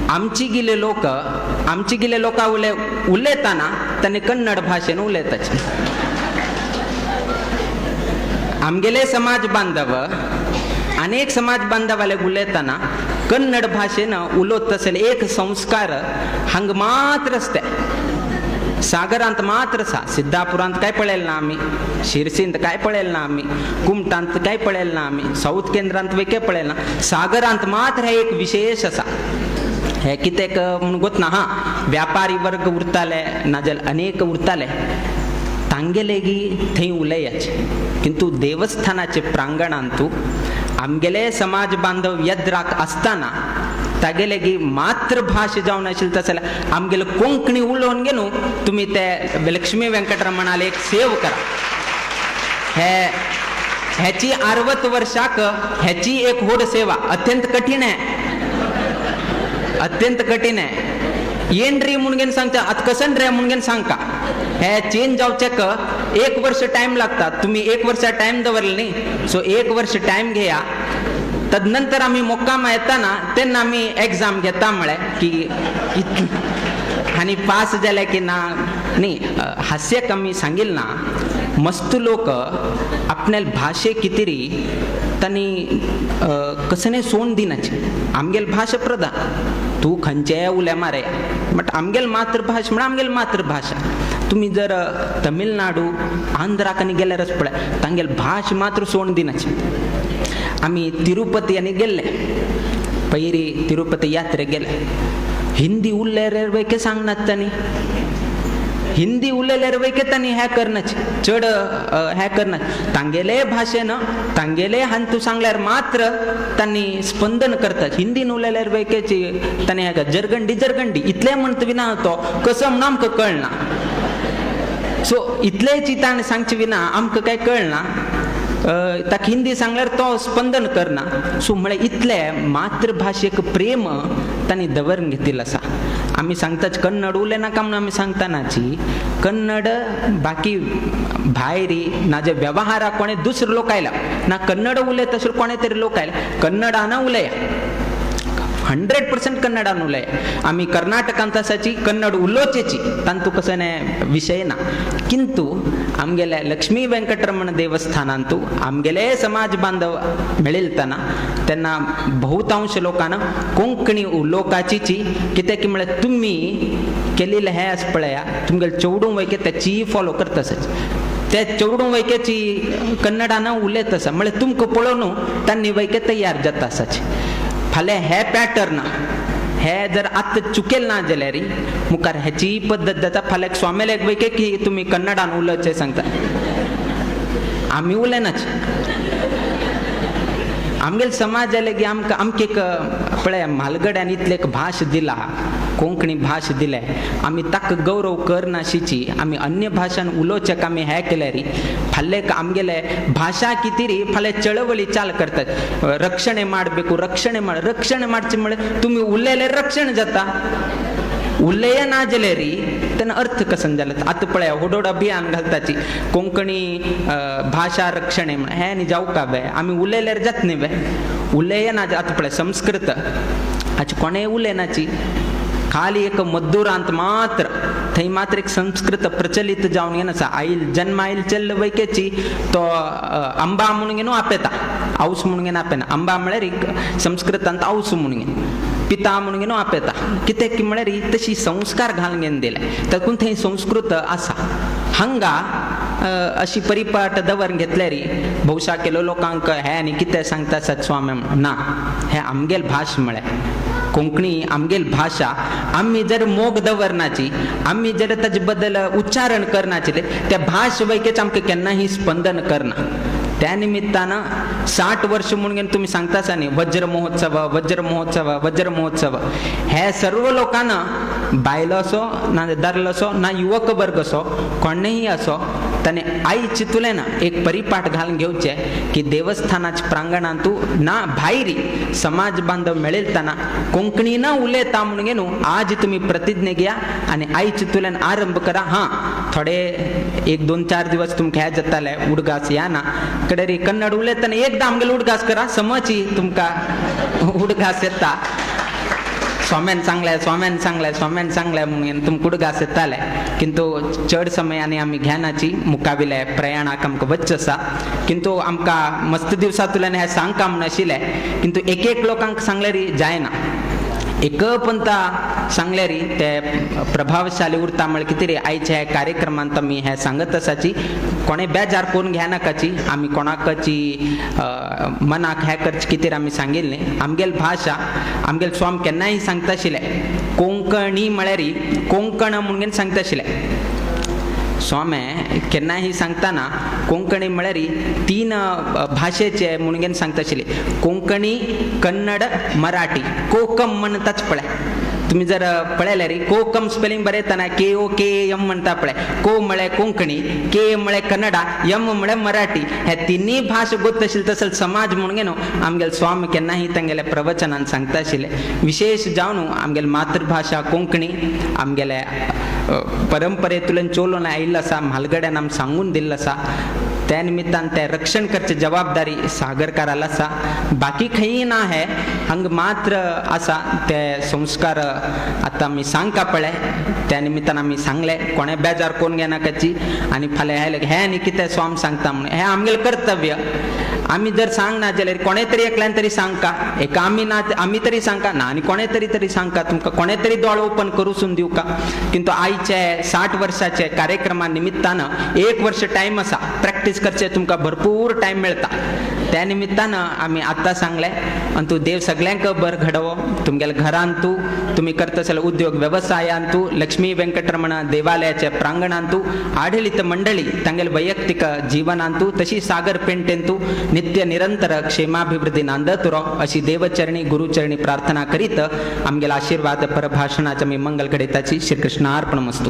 आमची गिले लोक उलयताना त्यांनी कन्नड भाषेन उलयताचे. आमगेले समाज बांधव अनेक समाज बांधवाले उलयताना कन्नड भाषेनं उलोत असेल एक संस्कार हंग मात्रच त्या सागरांत मात्र सा. सिद्धापुरांत काय पळेल ना आम्ही, शिरसींत काय पळेल ना आम्ही, कुमटांत काय पळेल ना आम्ही, साऊथ केंद्रांत वेके पळेल ना. सागरांत मात्र हे एक विशेष असा हे कितेक म्हणून गोत ना. हा व्यापारी वर्ग उरताले नाजल अनेक उरताले तांगेलेगी थंय उलयाचे. किंतु देवस्थानाचे प्रांगणांतू आमगेले समाज बांधव यद्राक असताना तागेलेगी मातृभाषा जावन आशिल्ली तसले आमगेले कोंकणी उलोवन गेनू तुम्ही ते लक्ष्मी व्यंकटरमणाला एक सेव करा. ह्याची 60 वर्षाक ह्याची एक होड सेवा अत्यंत कठीण आहे. येनरी म्हणून सांगता आता कसन रे म्हणून सांगता हे चेंज जावचेक 1 वर्ष टाइम लागतात. तुम्ही 1 वर्ष टाइम दवरले न्ही, सो 1 वर्ष टाइम घेया. तदनंतर आम्ही मोक्कामा येताना त्यांना आम्ही एक्झाम घेता म्हळे की आणि पास झाले की ना. नाही हास्य कमी सांगेल ना. मस्त लोक आपल्या भाषे कितीरी त्यांनी कसं सोन दिनाची. आमगेल भाषा प्रधान तू खंचे उल्या मारे बट आमगेल मातृभाषा म्हणजे आमगेल मातृभाषा. तुम्ही जर तमिळनाडू आंध्राकनी गेल्यारच पळय तांगेल भाषा मात्र सोन दिनाची. आम्ही तिरुपती यांनी गेले पैरी तिरुपती यात्रे गेले. हिंदी उरलेर वैके सांगणार त्यांनी हिंदी उरलेर वैके त्यांनी ह्या करण्याची चढ ह्या करणार तांगेले भाषेनं तांगेले हांतू सांगल्यार मात्र त्यांनी स्पंदन करतात. हिंदी उरलेर वैकेची त्यांनी ह्या जरगंडी इतले म्हणत विना होतो कसं आमक कळना. सो इतलेची ताण सांगची विना आमक काय कळना. ताक हिंदी सांगल्यार तो स्पंदन करना. सो म्हळे इतले मातृभाषेक प्रेम त्यांनी दवरून घेतलेलं असा. आम्ही सांगताच कन्नड उले नाका म्हणून आम्ही सांगतानाची कन्नड बाकी भायरी ना जे व्यवहारा कोणे दुसरे लोक आयला ना कन्नड उलय तसं कोणे तरी लोक आयला कन्नडानं उलया 100% कन्नडान उलय. आम्ही कर्नाटकांत असाची कन्नड उलोचेची तांतू कसं नाही विषय ना. किंतु आमगेले लक्ष्मी व्यंकटरमण देवस्थानांतू आमगेले समाज बांधव मेळिलतना त्यांना बहुतांश लोकांना कोंकणी उलोवपाची कित्याक की म्हळ्यार तुम्ही केलेले हे आस पळया तुमगेले चेवडूं वैके त्याची फॉलो करता आसाच. त्या चेवडूं वैकेची कन्नडानं उलयत आसा म्हळ्यार तुमकां पळोवन तांणी वैके तयार जाता आसाचे. फाल्यां हे पॅटर्न हे जर आत्ता चुकेल ना जाल्यार मुखार ह्याची पद्दत जाता. फाल्यां स्वामेल्याक वैके की तुम्ही कन्नडान उलयचें सांगता आमी उलयनाच. आमगेल समाज जाले की आमके पळय म्हालगड्यान इतले भाश दिला कोंकणी भाश दिले आम्ही ताक गौरव करनाशीची आम्ही अन्य भाषान उलोवचेक आमी हे केले री फाल्यां आमगेले भाषा किती फाल्यां चळवळी चाल करतात. रक्षणे ಮಾಡಬೇಕು रक्षणे माडचे म्हळ्यार तुम्ही उरलेले रक्षण जाता. उलय ना जाले री त्यानं अर्थ कसन जालें. आतां पळय होडोड अभियान घालताची कोंकणी भाषा रक्षणे म्हण हे न्ही जावं का बे आमी उलयल्यार जात न्ही बे उलय ना. आतां पळय संस्कृत हाची कोणेय उलयनाची खाली एक मद्दुरांत मात्र थंय मात्र एक संस्कृत प्रचलित जावन येन आसा. आईल जन्म आईल चल्ल वैकेची तो अंबा म्हणून घेवन आपेता औस म्हणून घेवन आपेना. अंबा म्हळ्यार एक संस्कृतांत औस म्हणून घेवन पिता म्हणून घेवन आपेता. कित्याक की म्हळ्यार तशी संस्कार घालून घेवन दिले तातूंत थंय संस्कृत आसा. हांगा अशी परिपाट दवरून घेतल्यार भौशा केलो लोकांक हे आनी कितें सांगता आसात स्वामी ना हे आमगेल भाश म्हळ्यार कोंकणी आमगेल भाषा आम्ही जर मोग दवरनाची आम्ही जर ताजे बद्दल उच्चारण करनाचे त्या भाश वैकेच आमकां केन्नाही स्पंदन करना. त्या निमित्तानं 60 वर्ष म्हणून तुम्ही सांगतासा न्ही वज्र महोत्सव हे सर्व लोकांना बायलो असो ना दादलो असो ना युवक वर्ग असो कोणेही असो त्याने आई चितुले ना एक परिपाठ घालून घेवचे की देवस्थानाच्या प्रांगणांतू ना भायरी समाज बांधव मेळिलताना कोंकणी न उलयता म्हणून घेनू आज तुम्ही प्रतिज्ञा घ्या आणि आई चितुल्यान आरंभ करा. हां थोडे 1-2-4 दिवस तुमकां हे जाताले उडगास या ना कडे कन्नड उलयतना एकदा आमगेले उडगास करा समची तुमकां उडगास येता. स्वाम्यान चांगलाय म्हणून तुम कुड गास येताले किंतु चड समयाने आम्ही घ्यानाची मुकाविले प्रयाणाक आमकां वच्च आसा किंतु आमकां मस्त दिवसा तुल्यान हें सांगता म्हण आशिल्लें किंतु एक लोकांक सांगल्यार जायना एक पंता सांगल्यारी ते प्रभावशाली उरता म्हळ्यार कितें रे आयच्या कार्यक्रमांत आमी हें सांगत आसाची कोणे बेजार करून घेनाकाची आमी कोणाकची मनाक हें करचे कितें आमी सांगिल्लें आमगेल भाशा आमगेल स्वाम केन्नाय सांगता आशिल्ले कोंकणी म्हळ्यार कोंकण म्हणून सांगता आशिल्ले स्वामे केन्नाय सांगताना कोंकणी म्हळ्यार 3 भाशेचे म्हणून सांगता आशिल्ले कोंकणी कन्नड मराठी कोकम म्हणटाच पळय तुम्ही जर पळयल्यार कोकम स्पेलिंग बरयतना KOKM म्हणटा पळय को म्हळ्यार कोंकणी के म्हळ्यार कन्नडा एम म्हळ्यार मराठी हे तिनी भाशा गोत आशिल्ले तसले समाज म्हणून न्हू आमगेले स्वामी केन्नाय तांगेले प्रवचनान सांगता आशिल्ले विशेष जावन आमगेली मातृभाशा कोंकणी आमगेले परंपरेंतल्यान चोलून आयिल्लो आसा म्हालगड्यान आमी सांगून दिल्लो आसा त्या निमित्तान ते रक्षण करची जबाबदारी सागरकाराला आसा बाकी खंय ना हे हांग मात्र आसा ते संस्कार आतां आमी सांगता पळय त्या निमित्तान आमी सांगले कोणे बेजार कोण घेनाकाची आनी फाल्यां हे न्ही कितें स्वाम सांगता म्हणून हें आमगेलें कर्तव्य आमी जर सांगना जाल्यार कोणे तरी एकल्यान तरी सांगता एक आमी ना आमी तरी सांगता ना आनी कोणे तरी सांगता तुमकां कोणे तरी दोळ ओपन करूसून दिवका किंतु आयचे 60 वर्साचे कार्यक्रमा निमित्तान 1 वर्ष टायम आसा प्रॅक्टीस करचे तुमकां भरपूर टायम मेळटा त्या निमित्तान आमी आतां सांगले आनी तूं देव सगळ्यांक बरें घडोवो तुमगेल्या घरांत तूं तुमी करता आसले उद्योग वेवसायांत तूं लक्ष्मी वेंकटरमण देवालयाच्या प्रांगणांत तूं आडळित मंडळी तांगेल्या वैयक्तीक जिवनांत तूं तशी सागर पेंटेन तूं नित्य निरंतर क्षेमाभिवृद्धी नांदत राव अशी देवचरणी गुरुचरणी प्रार्थना करीत आमगेला आशीर्वाद परभाषणाच्या मी मंगल घडयताची श्री कृष्णार्पणमस्तु.